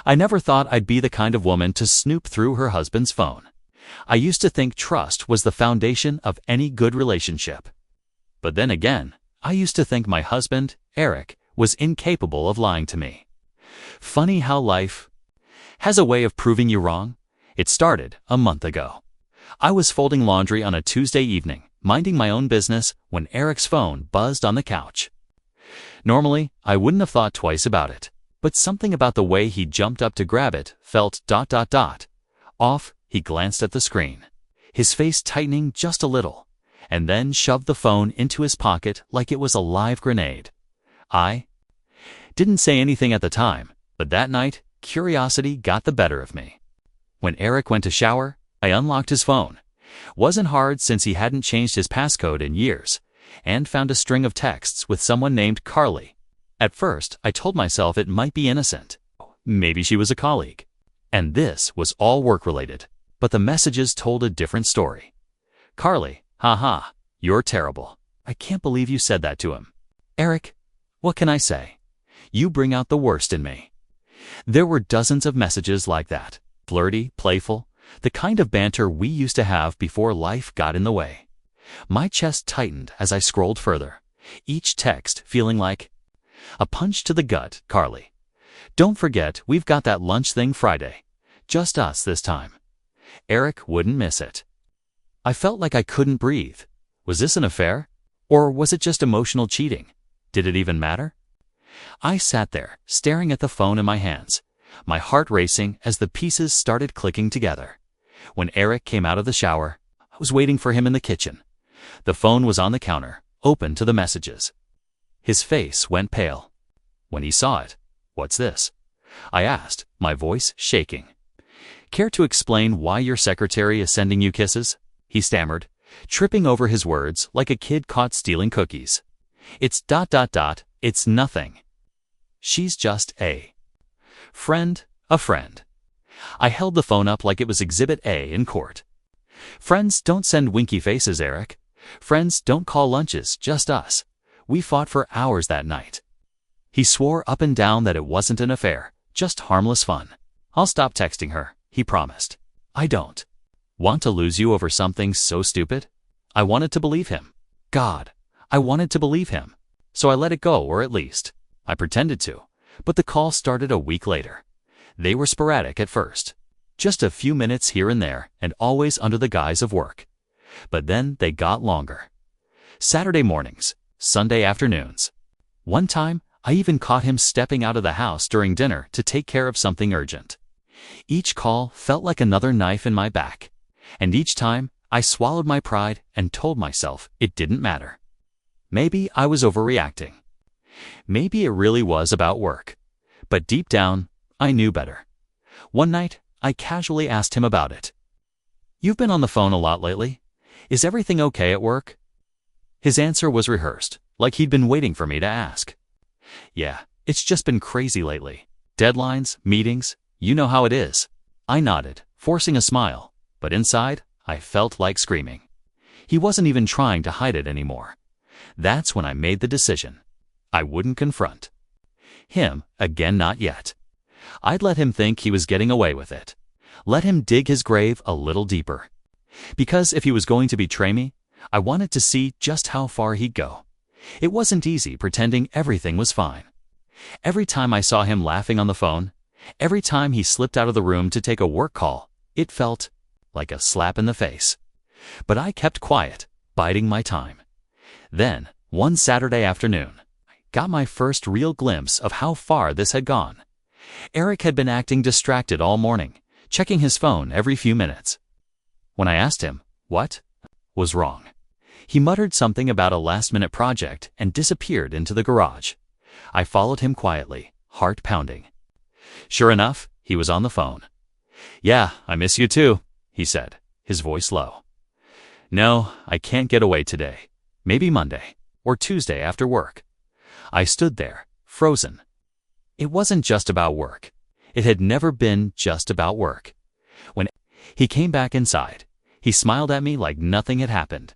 I never thought I'd be the kind of woman to snoop through her husband's phone. I used to think trust was the foundation of any good relationship. But then again, I used to think my husband, Eric, was incapable of lying to me. Funny how life has a way of proving you wrong. It started a month ago. I was folding laundry on a Tuesday evening, minding my own business, when Eric's phone buzzed on the couch. Normally, I wouldn't have thought twice about it, but something about the way he jumped up to grab it felt ... off. He glanced at the screen, his face tightening just a little, and then shoved the phone into his pocket like it was a live grenade. I didn't say anything at the time, but that night, curiosity got the better of me. When Eric went to shower, I unlocked his phone. Wasn't hard since he hadn't changed his passcode in years, and found a string of texts with someone named Carly. At first, I told myself it might be innocent. Maybe she was a colleague. And this was all work-related. But the messages told a different story. Carly, haha, you're terrible. I can't believe you said that to him. Eric, what can I say? You bring out the worst in me. There were dozens of messages like that. Flirty, playful, the kind of banter we used to have before life got in the way. My chest tightened as I scrolled further, each text feeling like a punch to the gut. Carly, don't forget we've got that lunch thing Friday. Just us this time. Eric wouldn't miss it. I felt like I couldn't breathe. Was this an affair? Or was it just emotional cheating? Did it even matter? I sat there, staring at the phone in my hands, my heart racing as the pieces started clicking together. When Eric came out of the shower, I was waiting for him in the kitchen. The phone was on the counter, open to the messages. His face went pale. When he saw it, "What's this?" I asked, my voice shaking. "Care to explain why your secretary is sending you kisses?" he stammered, tripping over his words like a kid caught stealing cookies. "It's ... it's nothing. She's just a friend." A friend. I held the phone up like it was Exhibit A in court. Friends don't send winky faces, Eric. Friends don't call lunches, just us. We fought for hours that night. He swore up and down that it wasn't an affair, just harmless fun. "I'll stop texting her," he promised. I don't want to lose you over something so stupid. I wanted to believe him. God, I wanted to believe him. So I let it go, or at least I pretended to. But the call started a week later. They were sporadic at first. Just a few minutes here and there, and always under the guise of work. But then they got longer. Saturday mornings, Sunday afternoons. One time, I even caught him stepping out of the house during dinner to take care of something urgent. Each call felt like another knife in my back. And each time, I swallowed my pride and told myself it didn't matter. Maybe I was overreacting. Maybe it really was about work. But deep down, I knew better. One night, I casually asked him about it. "You've been on the phone a lot lately. Is everything okay at work?" His answer was rehearsed, like he'd been waiting for me to ask. "Yeah, it's just been crazy lately. Deadlines, meetings, you know how it is." I nodded, forcing a smile, but inside, I felt like screaming. He wasn't even trying to hide it anymore. That's when I made the decision. I wouldn't confront him again, not yet. I'd let him think he was getting away with it. Let him dig his grave a little deeper. Because if he was going to betray me, I wanted to see just how far he'd go. It wasn't easy pretending everything was fine. Every time I saw him laughing on the phone, every time he slipped out of the room to take a work call, it felt like a slap in the face. But I kept quiet, biding my time. Then, one Saturday afternoon, I got my first real glimpse of how far this had gone. Eric had been acting distracted all morning, checking his phone every few minutes. When I asked him what was wrong, he muttered something about a last-minute project and disappeared into the garage. I followed him quietly, heart pounding. Sure enough, he was on the phone. "Yeah, I miss you too," he said, his voice low. "No, I can't get away today. Maybe Monday or Tuesday after work." I stood there, frozen. It wasn't just about work. It had never been just about work. When he came back inside, he smiled at me like nothing had happened.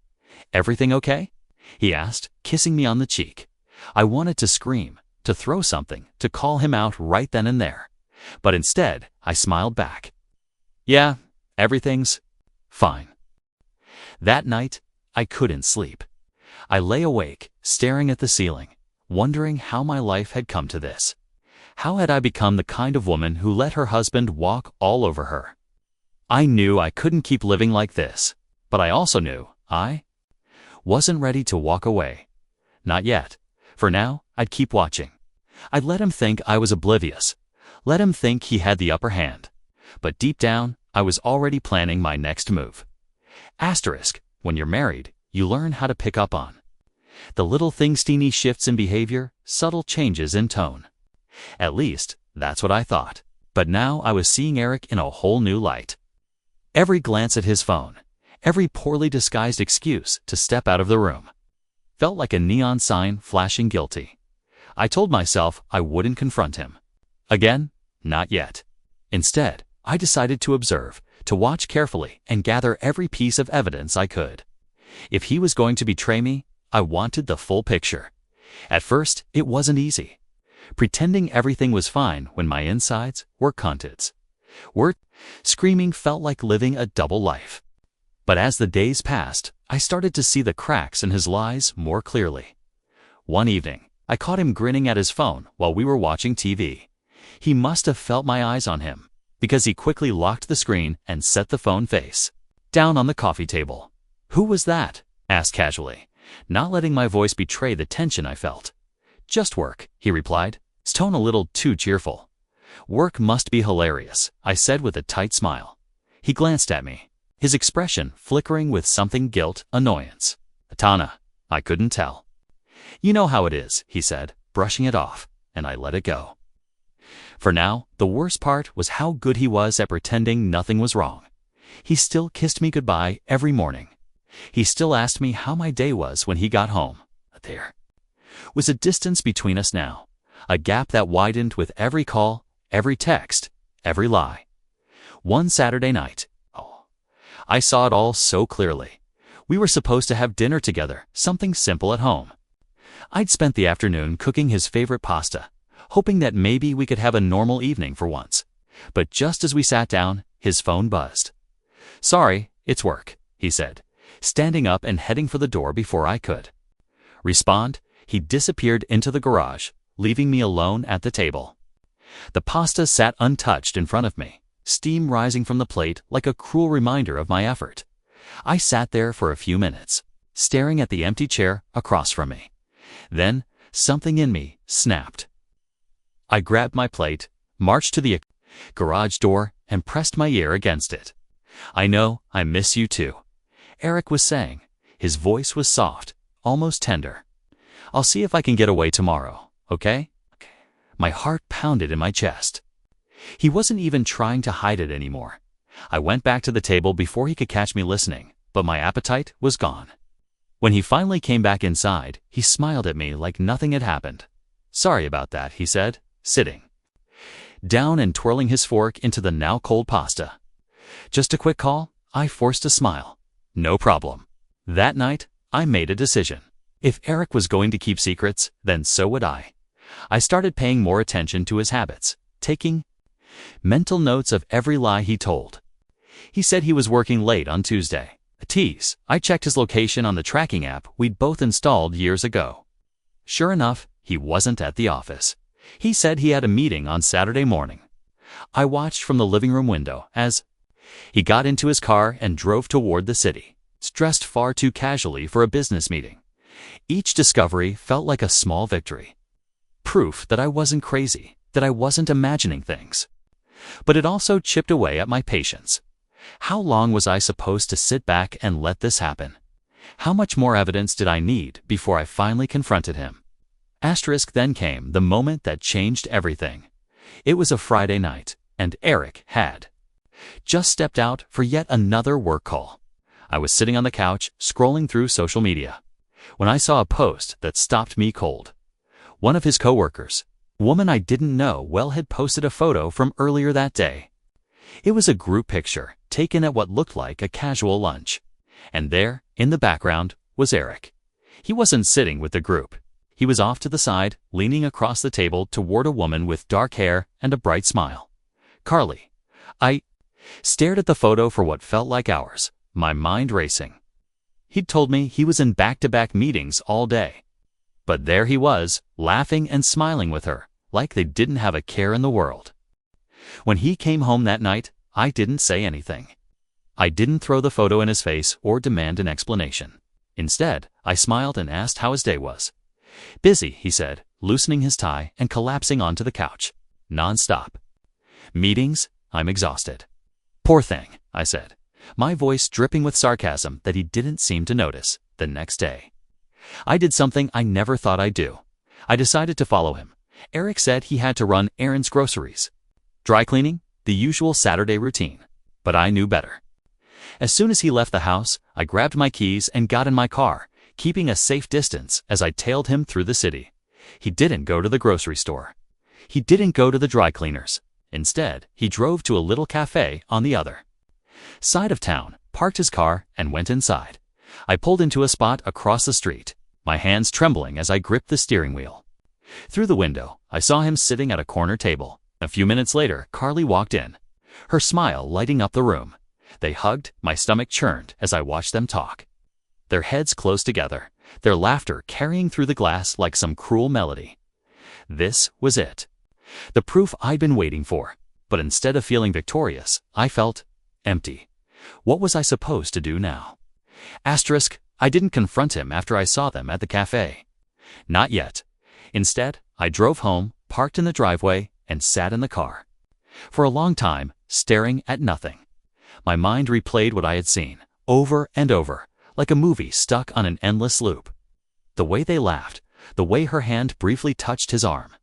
"Everything okay?" he asked, kissing me on the cheek. I wanted to scream, to throw something, to call him out right then and there. But instead, I smiled back. Yeah, everything's fine. That night, I couldn't sleep. I lay awake, staring at the ceiling, wondering how my life had come to this. How had I become the kind of woman who let her husband walk all over her? I knew I couldn't keep living like this, but I also knew I wasn't ready to walk away. Not yet. For now, I'd keep watching. I'd let him think I was oblivious. Let him think he had the upper hand. But deep down, I was already planning my next move. Asterisk, when you're married, you learn how to pick up on the little things, teeny shifts in behavior, subtle changes in tone. At least, that's what I thought. But now I was seeing Eric in a whole new light. Every glance at his phone, every poorly disguised excuse to step out of the room, felt like a neon sign flashing guilty. I told myself I wouldn't confront him. Again, not yet. Instead, I decided to observe, to watch carefully and gather every piece of evidence I could. If he was going to betray me, I wanted the full picture. At first, it wasn't easy. Pretending everything was fine when my insides were contents. Screaming felt like living a double life. But as the days passed, I started to see the cracks in his lies more clearly. One evening, I caught him grinning at his phone while we were watching TV. He must have felt my eyes on him, because he quickly locked the screen and set the phone face down on the coffee table. "Who was that?" asked casually, not letting my voice betray the tension I felt. "Just work," he replied, his tone a little too cheerful. "Work must be hilarious," I said with a tight smile. He glanced at me, his expression flickering with something guilt, annoyance. "Atana," I couldn't tell. "You know how it is," he said, brushing it off, and I let it go. For now, the worst part was how good he was at pretending nothing was wrong. He still kissed me goodbye every morning. He still asked me how my day was when he got home. There was a distance between us now, a gap that widened with every call, every text, every lie. One Saturday night, I saw it all so clearly. We were supposed to have dinner together, something simple at home. I'd spent the afternoon cooking his favorite pasta, hoping that maybe we could have a normal evening for once. But just as we sat down, his phone buzzed. "Sorry, it's work," he said, standing up and heading for the door before I could respond. He disappeared into the garage, leaving me alone at the table. The pasta sat untouched in front of me, steam rising from the plate like a cruel reminder of my effort. I sat there for a few minutes, staring at the empty chair across from me. Then, something in me snapped. I grabbed my plate, marched to the garage door, and pressed my ear against it. "I know, I miss you too," Eric was saying. His voice was soft, almost tender. "I'll see if I can get away tomorrow, okay?" My heart pounded in my chest. He wasn't even trying to hide it anymore. I went back to the table before he could catch me listening, but my appetite was gone. When he finally came back inside, he smiled at me like nothing had happened. "Sorry about that," he said, sitting down and twirling his fork into the now cold pasta. "Just a quick call?" I forced a smile. "No problem." That night, I made a decision. If Eric was going to keep secrets, then so would I. I started paying more attention to his habits, taking mental notes of every lie he told. He said he was working late on Tuesday. A tease. I checked his location on the tracking app we'd both installed years ago. Sure enough, he wasn't at the office. He said he had a meeting on Saturday morning. I watched from the living room window as he got into his car and drove toward the city, dressed far too casually for a business meeting. Each discovery felt like a small victory. Proof that I wasn't crazy, that I wasn't imagining things. But it also chipped away at my patience. How long was I supposed to sit back and let this happen? How much more evidence did I need before I finally confronted him? Then came the moment that changed everything. It was a Friday night, and Eric had just stepped out for yet another work call. I was sitting on the couch, scrolling through social media, when I saw a post that stopped me cold. One of his coworkers, a woman I didn't know well, had posted a photo from earlier that day. It was a group picture taken at what looked like a casual lunch. And there, in the background, was Eric. He wasn't sitting with the group. He was off to the side, leaning across the table toward a woman with dark hair and a bright smile. Carly. I stared at the photo for what felt like hours, my mind racing. He'd told me he was in back-to-back meetings all day. But there he was, laughing and smiling with her, like they didn't have a care in the world. When he came home that night, I didn't say anything. I didn't throw the photo in his face or demand an explanation. Instead, I smiled and asked how his day was. Busy, he said, loosening his tie and collapsing onto the couch. Non-stop. Meetings? I'm exhausted. Poor thing, I said, my voice dripping with sarcasm that he didn't seem to notice. The next day, I did something I never thought I'd do. I decided to follow him. Eric said he had to run errands, groceries. Dry cleaning? The usual Saturday routine. But I knew better. As soon as he left the house, I grabbed my keys and got in my car, keeping a safe distance as I tailed him through the city. He didn't go to the grocery store. He didn't go to the dry cleaners. Instead, he drove to a little cafe on the other side of town, parked his car, and went inside. I pulled into a spot across the street, my hands trembling as I gripped the steering wheel. Through the window, I saw him sitting at a corner table. A few minutes later, Carly walked in, her smile lighting up the room. They hugged, my stomach churned as I watched them talk. Their heads close together, their laughter carrying through the glass like some cruel melody. This was it. The proof I'd been waiting for. But instead of feeling victorious, I felt empty. What was I supposed to do now? I didn't confront him after I saw them at the cafe. Not yet. Instead, I drove home, parked in the driveway, and sat in the car. For a long time, staring at nothing. My mind replayed what I had seen, over and over, like a movie stuck on an endless loop. The way they laughed, the way her hand briefly touched his arm.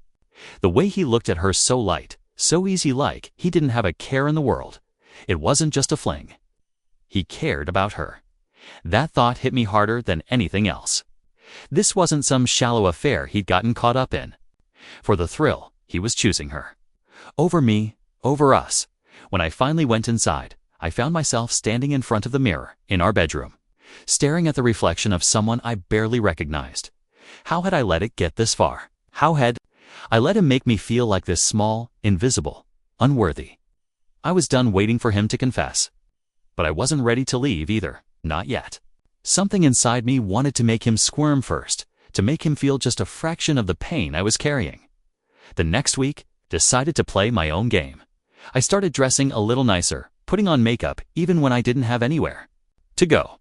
The way he looked at her so light, so easy, like he didn't have a care in the world. It wasn't just a fling. He cared about her. That thought hit me harder than anything else. This wasn't some shallow affair he'd gotten caught up in. For the thrill, he was choosing her. Over me, over us. When I finally went inside, I found myself standing in front of the mirror in our bedroom, staring at the reflection of someone I barely recognized. How had I let it get this far? How had I let him make me feel like this small, invisible, unworthy? I was done waiting for him to confess. But I wasn't ready to leave either, not yet. Something inside me wanted to make him squirm first, to make him feel just a fraction of the pain I was carrying. The next week, decided to play my own game. I started dressing a little nicer, putting on makeup even when I didn't have anywhere to go.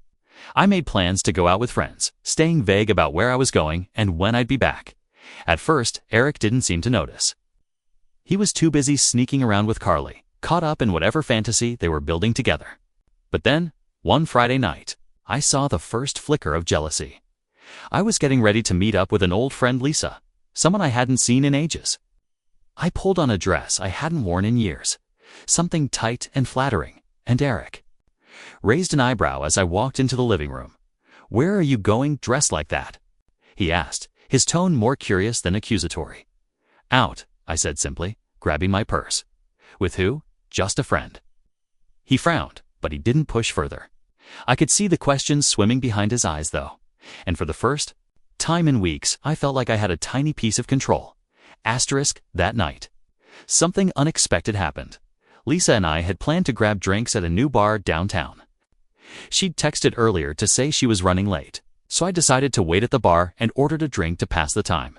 I made plans to go out with friends, staying vague about where I was going and when I'd be back. At first, Eric didn't seem to notice. He was too busy sneaking around with Carly, caught up in whatever fantasy they were building together. But then, one Friday night, I saw the first flicker of jealousy. I was getting ready to meet up with an old friend, Lisa, someone I hadn't seen in ages. I pulled on a dress I hadn't worn in years, something tight and flattering, and Eric raised an eyebrow as I walked into the living room. "Where are you going dressed like that?" he asked, his tone more curious than accusatory. "Out," I said simply, grabbing my purse. "With who?" "Just a friend." He frowned, but he didn't push further. I could see the questions swimming behind his eyes, though. And for the first time in weeks, I felt like I had a tiny piece of control. That night, something unexpected happened. Lisa and I had planned to grab drinks at a new bar downtown. She'd texted earlier to say she was running late, so I decided to wait at the bar and ordered a drink to pass the time.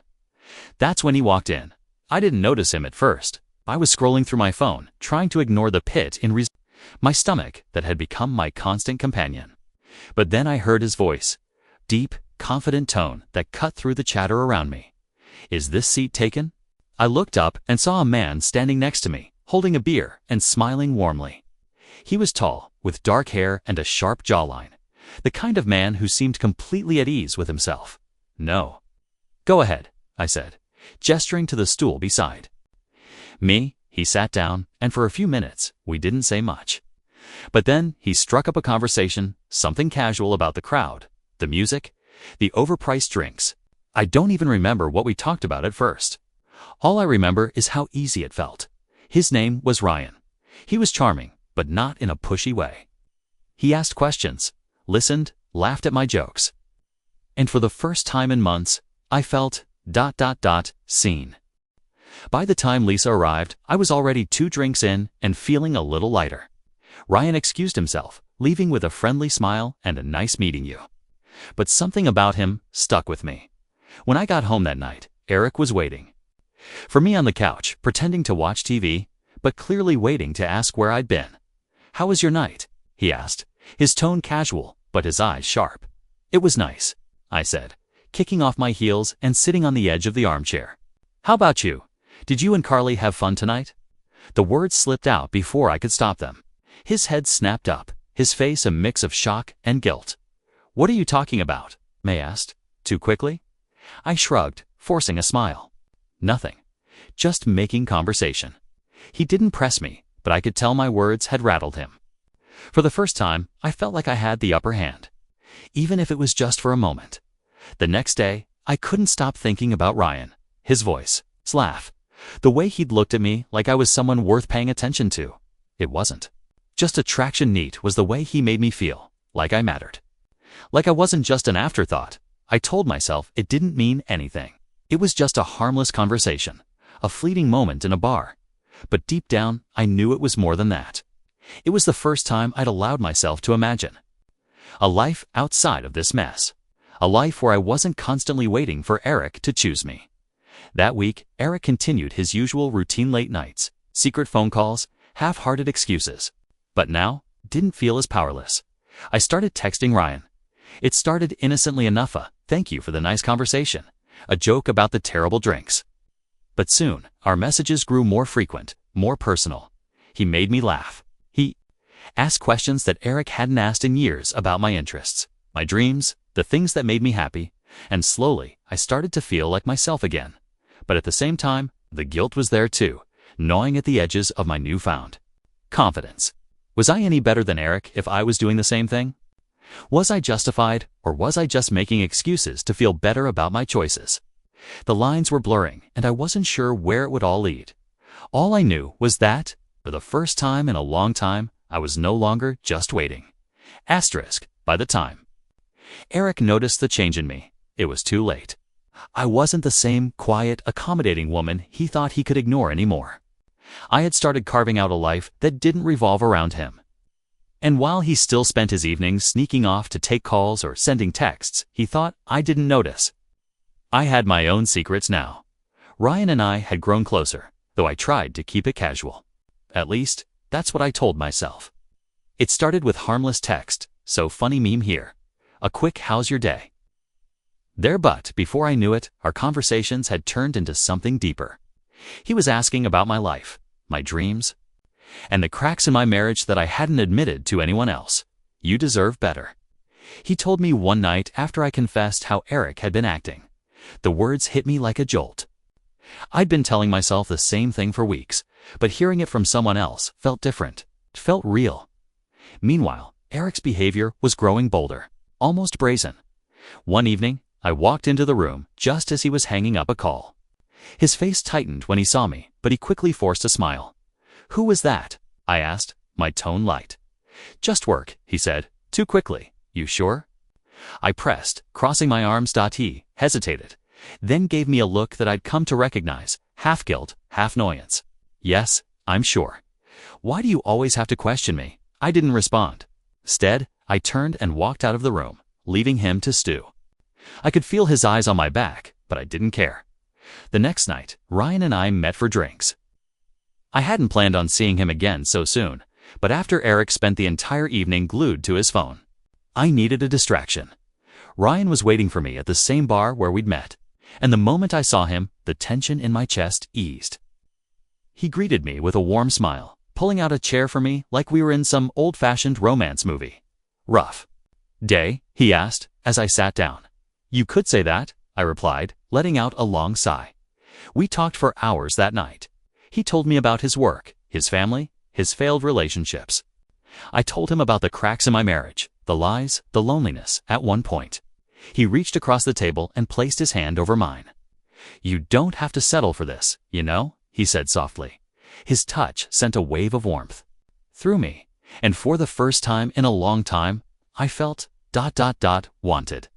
That's when he walked in. I didn't notice him at first. I was scrolling through my phone, trying to ignore the pit in my stomach that had become my constant companion. But then I heard his voice, deep, confident tone that cut through the chatter around me. "Is this seat taken?" I looked up and saw a man standing next to me, holding a beer and smiling warmly. He was tall, with dark hair and a sharp jawline, the kind of man who seemed completely at ease with himself. "No." "Go ahead," I said, gesturing to the stool beside me. He sat down, and for a few minutes, we didn't say much. But then he struck up a conversation, something casual about the crowd, the music, the overpriced drinks. I don't even remember what we talked about at first. All I remember is how easy it felt. His name was Ryan. He was charming, but not in a pushy way. He asked questions, listened, laughed at my jokes. And for the first time in months, I felt seen. By the time Lisa arrived, I was already 2 drinks in and feeling a little lighter. Ryan excused himself, leaving with a friendly smile and a nice meeting you. But something about him stuck with me. When I got home that night, Eric was waiting for me on the couch, pretending to watch TV, but clearly waiting to ask where I'd been. "How was your night?" he asked, his tone casual, but his eyes sharp. "It was nice," I said, kicking off my heels and sitting on the edge of the armchair. "How about you? Did you and Carly have fun tonight?" The words slipped out before I could stop them. His head snapped up, his face a mix of shock and guilt. "What are you talking about?" May asked. "Too quickly?" I shrugged, forcing a smile. "Nothing. Just making conversation." He didn't press me, but I could tell my words had rattled him. For the first time, I felt like I had the upper hand, even if it was just for a moment. The next day, I couldn't stop thinking about Ryan, his voice, his laugh, the way he'd looked at me like I was someone worth paying attention to. It wasn't just attraction. Neat was the way he made me feel, like I mattered. Like I wasn't just an afterthought. I told myself it didn't mean anything. It was just a harmless conversation, a fleeting moment in a bar. But deep down, I knew it was more than that. It was the first time I'd allowed myself to imagine a life outside of this mess. A life where I wasn't constantly waiting for Eric to choose me. That week, Eric continued his usual routine: late nights, secret phone calls, half-hearted excuses. But now, didn't feel as powerless. I started texting Ryan. It started innocently enough: "Thank you for the nice conversation," a joke about the terrible drinks. But soon, our messages grew more frequent, more personal. He made me laugh. He asked questions that Eric hadn't asked in years about my interests, my dreams, the things that made me happy, and slowly, I started to feel like myself again. But at the same time, the guilt was there too, gnawing at the edges of my newfound confidence. Was I any better than Eric if I was doing the same thing? Was I justified, or was I just making excuses to feel better about my choices? The lines were blurring, and I wasn't sure where it would all lead. All I knew was that, for the first time in a long time, I was no longer just waiting. By the time Eric noticed the change in me, it was too late. I wasn't the same quiet, accommodating woman he thought he could ignore anymore. I had started carving out a life that didn't revolve around him. And while he still spent his evenings sneaking off to take calls or sending texts, he thought I didn't notice. I had my own secrets now. Ryan and I had grown closer, though I tried to keep it casual. At least, that's what I told myself. It started with harmless text, "So funny meme here. A quick how's your day?" There, but before I knew it, our conversations had turned into something deeper. He was asking about my life, my dreams, and the cracks in my marriage that I hadn't admitted to anyone else. "You deserve better," he told me one night after I confessed how Eric had been acting. The words hit me like a jolt. I'd been telling myself the same thing for weeks, but hearing it from someone else felt different. It felt real. Meanwhile, Eric's behavior was growing bolder, almost brazen. One evening, I walked into the room just as he was hanging up a call. His face tightened when he saw me, but he quickly forced a smile. "Who was that?" I asked, my tone light. "Just work," he said, too quickly. "You sure?" I pressed, crossing my arms. He hesitated, then gave me a look that I'd come to recognize, half guilt, half annoyance. "Yes, I'm sure. Why do you always have to question me?" I didn't respond. Instead, I turned and walked out of the room, leaving him to stew. I could feel his eyes on my back, but I didn't care. The next night, Ryan and I met for drinks. I hadn't planned on seeing him again so soon, but after Eric spent the entire evening glued to his phone, I needed a distraction. Ryan was waiting for me at the same bar where we'd met, and the moment I saw him, the tension in my chest eased. He greeted me with a warm smile, pulling out a chair for me like we were in some old-fashioned romance movie. "Rough day?" he asked as I sat down. "You could say that," I replied, letting out a long sigh. We talked for hours that night. He told me about his work, his family, his failed relationships. I told him about the cracks in my marriage, the lies, the loneliness. At one point, he reached across the table and placed his hand over mine. "You don't have to settle for this, you know," he said softly. His touch sent a wave of warmth through me, and for the first time in a long time, I felt ... wanted.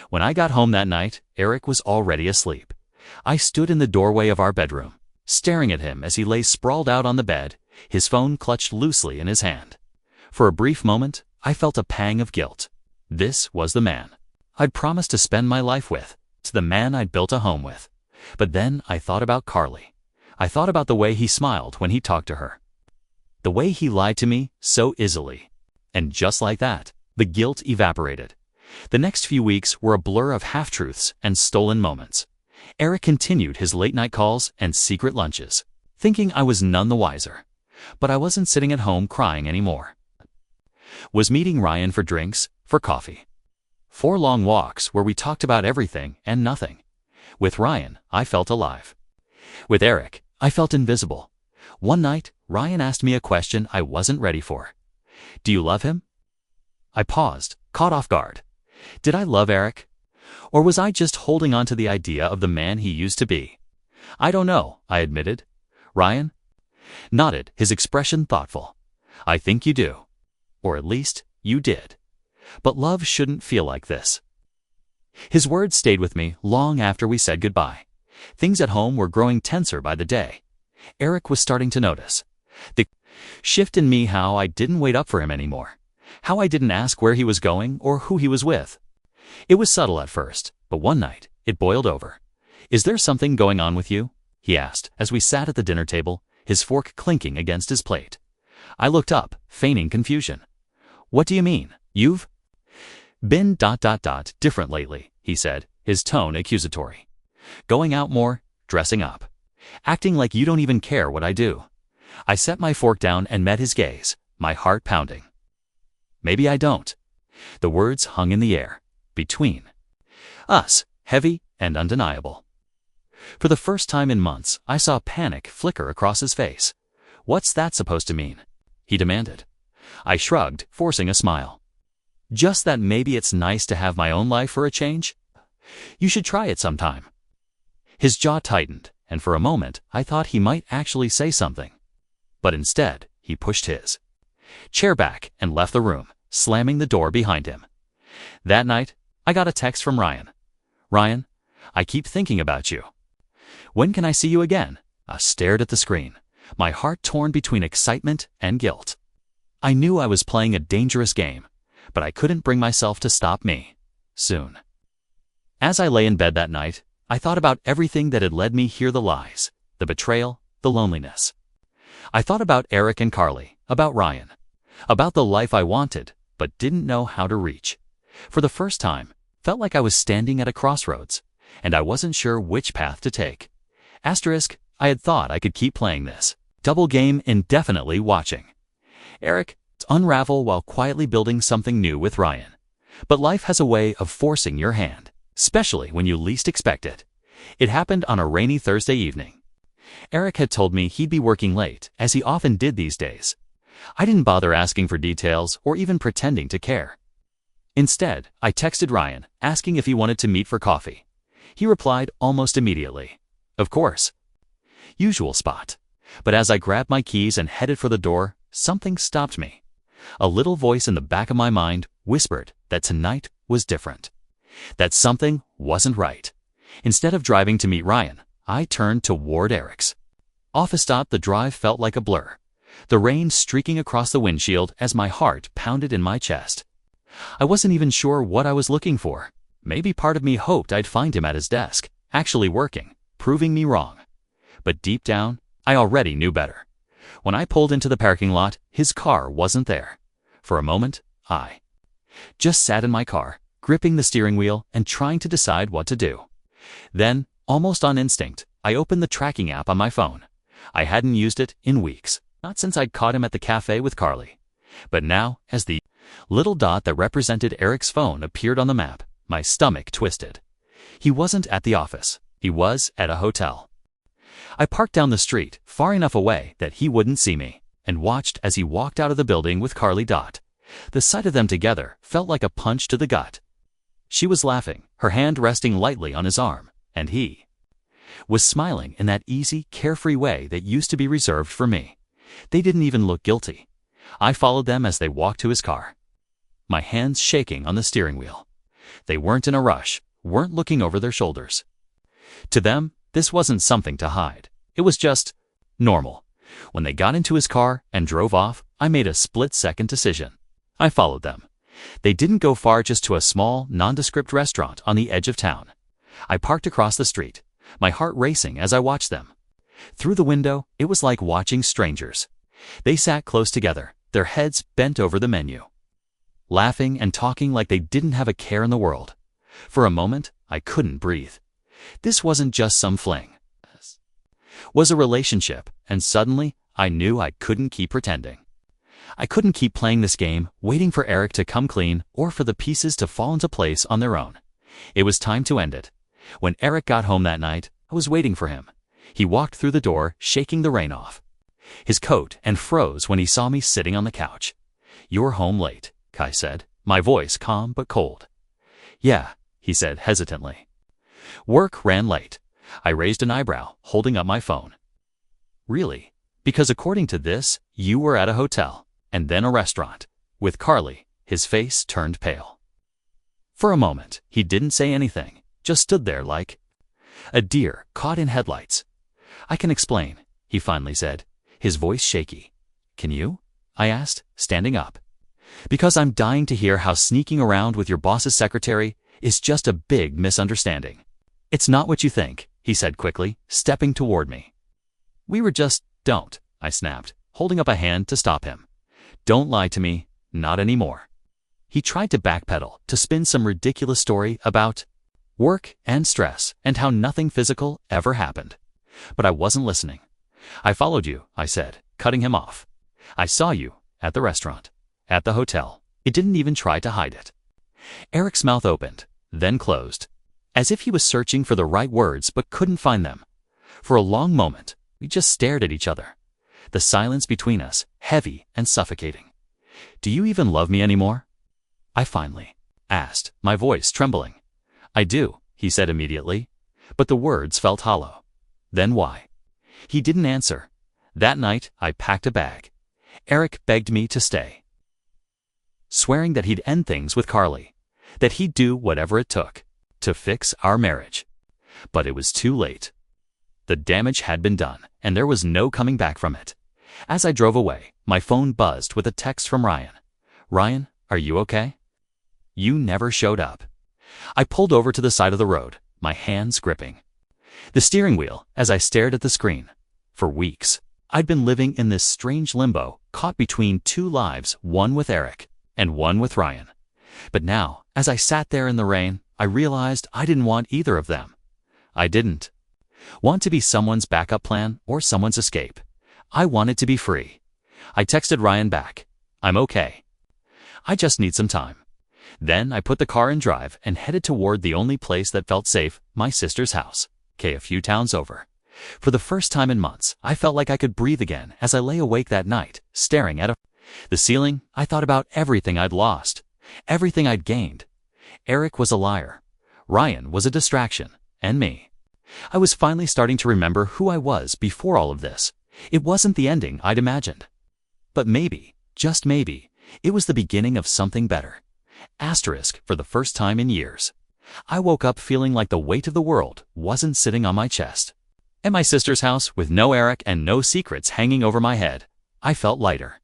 When I got home that night, Eric was already asleep, I stood in the doorway of our bedroom, staring at him as he lay sprawled out on the bed, his phone clutched loosely in his hand. For a brief moment, I felt a pang of guilt. This was the man I'd promised to spend my life with, the man I'd built a home with. But then I thought about Carly. I thought about the way he smiled when he talked to her. The way he lied to me so easily. And just like that, the guilt evaporated. The next few weeks were a blur of half-truths and stolen moments. Eric continued his late-night calls and secret lunches, thinking I was none the wiser. But I wasn't sitting at home crying anymore. Was meeting Ryan for drinks, for coffee. 4 long walks where we talked about everything and nothing. With Ryan, I felt alive. With Eric, I felt invisible. One night, Ryan asked me a question I wasn't ready for. "Do you love him?" I paused, caught off guard. Did I love Eric? Or was I just holding on to the idea of the man he used to be? "I don't know," I admitted. Ryan nodded, his expression thoughtful. "I think you do. Or at least, you did. But love shouldn't feel like this." His words stayed with me long after we said goodbye. Things at home were growing tenser by the day. Eric was starting to notice the shift in me, how I didn't wait up for him anymore, how I didn't ask where he was going or who he was with. It was subtle at first, but one night, it boiled over. "Is there something going on with you?" he asked as we sat at the dinner table, his fork clinking against his plate. I looked up, feigning confusion. "What do you mean? You've been ... different lately," he said, his tone accusatory. "Going out more, dressing up, acting like you don't even care what I do." I set my fork down and met his gaze, my heart pounding. "Maybe I don't." The words hung in the air, between us, heavy and undeniable. For the first time in months, I saw panic flicker across his face. "What's that supposed to mean?" he demanded. I shrugged, forcing a smile. "Just that maybe it's nice to have my own life for a change. You should try it sometime." His jaw tightened, and for a moment I thought he might actually say something. But instead, he pushed his chair back and left the room, slamming the door behind him. That night, I got a text from Ryan. "Ryan, I keep thinking about you. When can I see you again?" I stared at the screen, my heart torn between excitement and guilt. I knew I was playing a dangerous game, but I couldn't bring myself to stop me. Soon. As I lay in bed that night, I thought about everything that had led me here, the lies, the betrayal, the loneliness. I thought about Eric and Carly, about Ryan, about the life I wanted, but didn't know how to reach. For the first time, felt like I was standing at a crossroads, and I wasn't sure which path to take. Asterisk, I had thought I could keep playing this double game indefinitely, watching Eric unravel while quietly building something new with Ryan. But life has a way of forcing your hand, especially when you least expect it. It happened on a rainy Thursday evening. Eric had told me he'd be working late, as he often did these days. I didn't bother asking for details or even pretending to care. Instead, I texted Ryan, asking if he wanted to meet for coffee. He replied almost immediately. "Of course." Usual spot. But as I grabbed my keys and headed for the door, something stopped me. A little voice in the back of my mind whispered that tonight was different. That something wasn't right. Instead of driving to meet Ryan, I turned toward Eric's office. The drive felt like a blur, the rain streaking across the windshield as my heart pounded in my chest. I wasn't even sure what I was looking for. Maybe part of me hoped I'd find him at his desk, actually working, proving me wrong. But deep down, I already knew better. When I pulled into the parking lot, his car wasn't there. For a moment, I just sat in my car, gripping the steering wheel and trying to decide what to do. Then, almost on instinct, I opened the tracking app on my phone. I hadn't used it in weeks, not since I'd caught him at the cafe with Carly. But now, as the little dot that represented Eric's phone appeared on the map, my stomach twisted. He wasn't at the office. He was at a hotel. I parked down the street, far enough away that he wouldn't see me, and watched as he walked out of the building with Carly. The sight of them together felt like a punch to the gut. She was laughing, her hand resting lightly on his arm, and he was smiling in that easy, carefree way that used to be reserved for me. They didn't even look guilty. I followed them as they walked to his car, my hands shaking on the steering wheel. They weren't in a rush, weren't looking over their shoulders. To them, this wasn't something to hide. It was just normal. When they got into his car and drove off, I made a split-second decision. I followed them. They didn't go far, just to a small, nondescript restaurant on the edge of town. I parked across the street, my heart racing as I watched them. Through the window, it was like watching strangers. They sat close together, their heads bent over the menu, laughing and talking like they didn't have a care in the world. For a moment, I couldn't breathe. This wasn't just some fling. It was a relationship, and suddenly, I knew I couldn't keep pretending. I couldn't keep playing this game, waiting for Eric to come clean or for the pieces to fall into place on their own. It was time to end it. When Eric got home that night, I was waiting for him. He walked through the door, shaking the rain off his coat, and froze when he saw me sitting on the couch. "You're home late," Kai said, my voice calm but cold. "Yeah," he said hesitantly. "Work ran late." I raised an eyebrow, holding up my phone. "Really? Because according to this, you were at a hotel, and then a restaurant, with Carly." His face turned pale. For a moment, he didn't say anything, just stood there like a deer caught in headlights. "I can explain," he finally said, his voice shaky. "Can you?" I asked, standing up. "Because I'm dying to hear how sneaking around with your boss's secretary is just a big misunderstanding." "It's not what you think," he said quickly, stepping toward me. "We were just, don't," I snapped, holding up a hand to stop him. "Don't lie to me, not anymore." He tried to backpedal, to spin some ridiculous story about work and stress and how nothing physical ever happened. But I wasn't listening. "I followed you," I said, cutting him off. "I saw you, at the restaurant, at the hotel." It didn't even try to hide it. Eric's mouth opened, then closed, as if he was searching for the right words but couldn't find them. For a long moment, we just stared at each other, the silence between us heavy and suffocating. "Do you even love me anymore?" I finally asked, my voice trembling. "I do," he said immediately, but the words felt hollow. "Then why?" He didn't answer. That night, I packed a bag. Eric begged me to stay, swearing that he'd end things with Carly, that he'd do whatever it took to fix our marriage. But it was too late. The damage had been done, and there was no coming back from it. As I drove away, my phone buzzed with a text from Ryan. "Ryan, are you okay?" "You never showed up." I pulled over to the side of the road, my hands gripping the steering wheel as I stared at the screen. For weeks, I'd been living in this strange limbo, caught between two lives, one with Eric and one with Ryan. But now, as I sat there in the rain, I realized I didn't want either of them. I didn't want to be someone's backup plan or someone's escape. I wanted to be free. I texted Ryan back, "I'm okay. I just need some time." Then I put the car in drive and headed toward the only place that felt safe, my sister's house, a few towns over. For the first time in months, I felt like I could breathe again as I lay awake that night, staring at the ceiling. I thought about everything I'd lost, everything I'd gained. Eric was a liar. Ryan was a distraction. And me. I was finally starting to remember who I was before all of this. It wasn't the ending I'd imagined. But maybe, just maybe, it was the beginning of something better. Asterisk, for the first time in years, I woke up feeling like the weight of the world wasn't sitting on my chest. At my sister's house, with no Eric and no secrets hanging over my head, I felt lighter.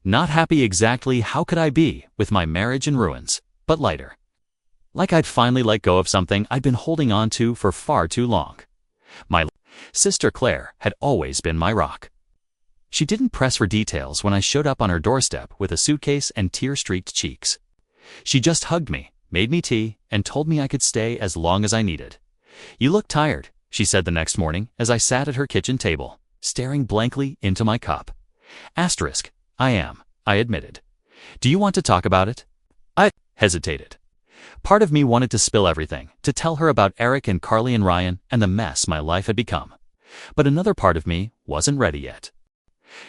Not happy exactly, how could I be, with my marriage in ruins, but lighter. Like I'd finally let go of something I'd been holding on to for far too long. My sister Claire had always been my rock. She didn't press for details when I showed up on her doorstep with a suitcase and tear-streaked cheeks. She just hugged me, made me tea, and told me I could stay as long as I needed. "You look tired," she said the next morning as I sat at her kitchen table, staring blankly into my cup. Asterisk, "I am," I admitted. "Do you want to talk about it?" I hesitated. Part of me wanted to spill everything, to tell her about Eric and Carly and Ryan and the mess my life had become. But another part of me wasn't ready yet.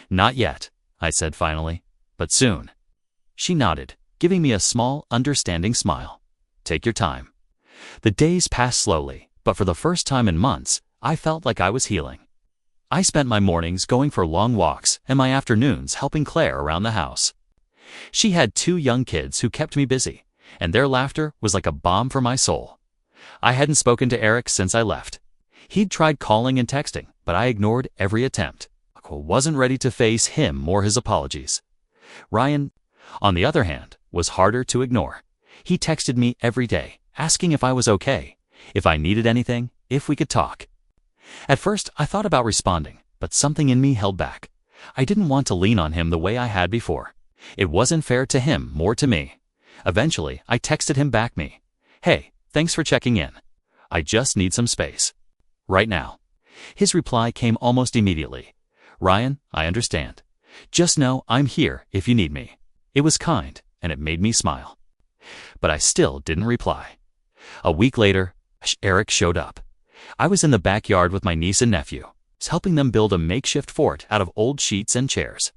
"Not yet," I said finally, "but soon." She nodded, giving me a small, understanding smile. "Take your time." The days passed slowly, but for the first time in months, I felt like I was healing. I spent my mornings going for long walks and my afternoons helping Claire around the house. She had 2 young kids who kept me busy, and their laughter was like a balm for my soul. I hadn't spoken to Eric since I left, He'd tried calling and texting, but I ignored every attempt. I wasn't ready to face him or his apologies. Ryan, on the other hand, was harder to ignore. He texted me every day, asking if I was okay, if I needed anything, if we could talk. At first, I thought about responding, but something in me held back. I didn't want to lean on him the way I had before. It wasn't fair to him, more to me. Eventually, I texted him back me. "Hey, thanks for checking in. I just need some space. Right now." His reply came almost immediately. "Ryan, I understand. Just know I'm here if you need me." It was kind, and it made me smile. But I still didn't reply. A week later, Eric showed up. I was in the backyard with my niece and nephew, helping them build a makeshift fort out of old sheets and chairs.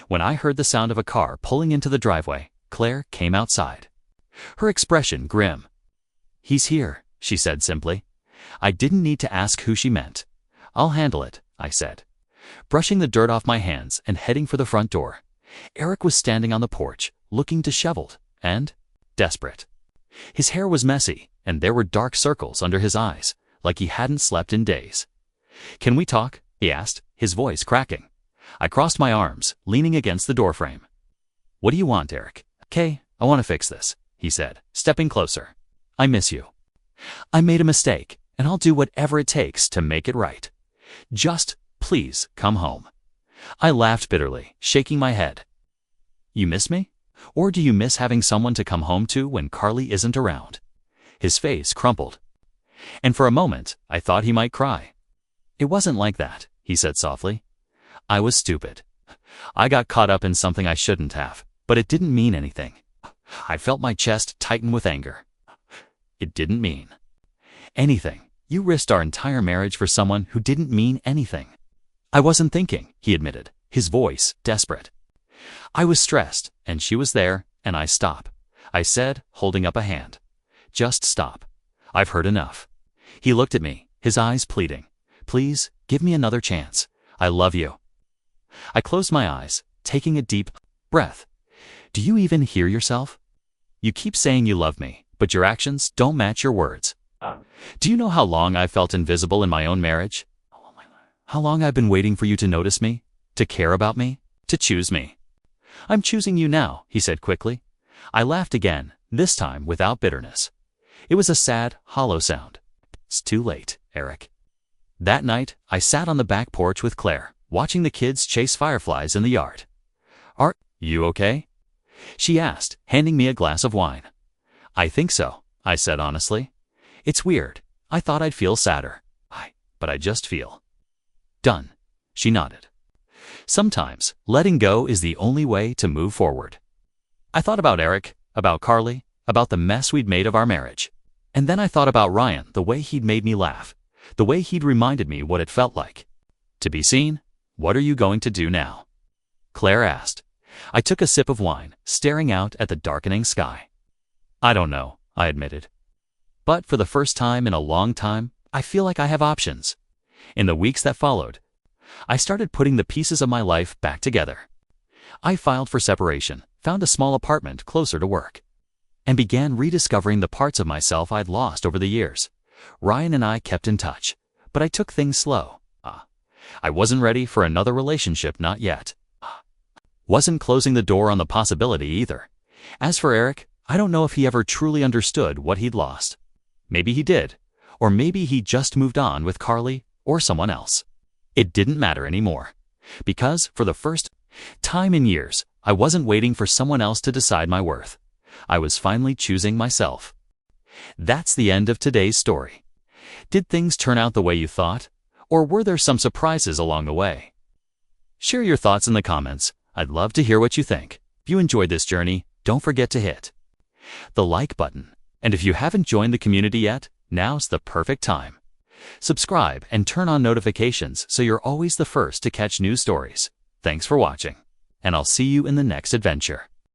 When I heard the sound of a car pulling into the driveway, Claire came outside. Her expression grim. "He's here," she said simply. I didn't need to ask who she meant. "I'll handle it," I said. Brushing the dirt off my hands and heading for the front door, Eric was standing on the porch, looking disheveled and desperate. His hair was messy, and there were dark circles under his eyes, like he hadn't slept in days. "Can we talk?" he asked, his voice cracking. I crossed my arms, leaning against the doorframe. "What do you want, Eric?" "Okay, I want to fix this," he said, stepping closer. "I miss you. I made a mistake, and I'll do whatever it takes to make it right. Just, please, come home." I laughed bitterly, shaking my head. "You miss me? Or do you miss having someone to come home to when Carly isn't around?" His face crumpled. And for a moment, I thought he might cry. "It wasn't like that," he said softly. "I was stupid. I got caught up in something I shouldn't have, but it didn't mean anything." I felt my chest tighten with anger. It didn't mean anything. You risked our entire marriage for someone who didn't mean anything. "I wasn't thinking," he admitted, his voice desperate. I was stressed, and she was there, and I stopped. I said, holding up a hand. "Just stop. I've heard enough." He looked at me, his eyes pleading. "Please, give me another chance. I love you." I closed my eyes, taking a deep breath. "Do you even hear yourself? You keep saying you love me, but your actions don't match your words. Do you know how long I've felt invisible in my own marriage? How long I've been waiting for you to notice me, to care about me, to choose me?" "I'm choosing you now," he said quickly. I laughed again, this time without bitterness. It was a sad, hollow sound. "It's too late, Eric." That night, I sat on the back porch with Claire, watching the kids chase fireflies in the yard. "Are you okay?" she asked, handing me a glass of wine. "I think so," I said honestly. "It's weird. I thought I'd feel sadder. But I just feel done." She nodded. Sometimes, letting go is the only way to move forward. I thought about Eric, about Carly, about the mess we'd made of our marriage. And then I thought about Ryan, the way he'd made me laugh, the way he'd reminded me what it felt like to be seen. "What are you going to do now?" Claire asked. I took a sip of wine, staring out at the darkening sky. "I don't know," I admitted. But for the first time in a long time, I feel like I have options. In the weeks that followed, I started putting the pieces of my life back together. I filed for separation, found a small apartment closer to work, and began rediscovering the parts of myself I'd lost over the years. Ryan and I kept in touch, but I took things slow. I wasn't ready for another relationship, not yet. Wasn't closing the door on the possibility either. As for Eric, I don't know if he ever truly understood what he'd lost. Maybe he did, or maybe he just moved on with Carly or someone else. It didn't matter anymore, because for the first time in years, I wasn't waiting for someone else to decide my worth. I was finally choosing myself. That's the end of today's story. Did things turn out the way you thought, or were there some surprises along the way? Share your thoughts in the comments. I'd love to hear what you think. If you enjoyed this journey, don't forget to hit the like button. And if you haven't joined the community yet, now's the perfect time. Subscribe and turn on notifications so you're always the first to catch new stories. Thanks for watching, and I'll see you in the next adventure.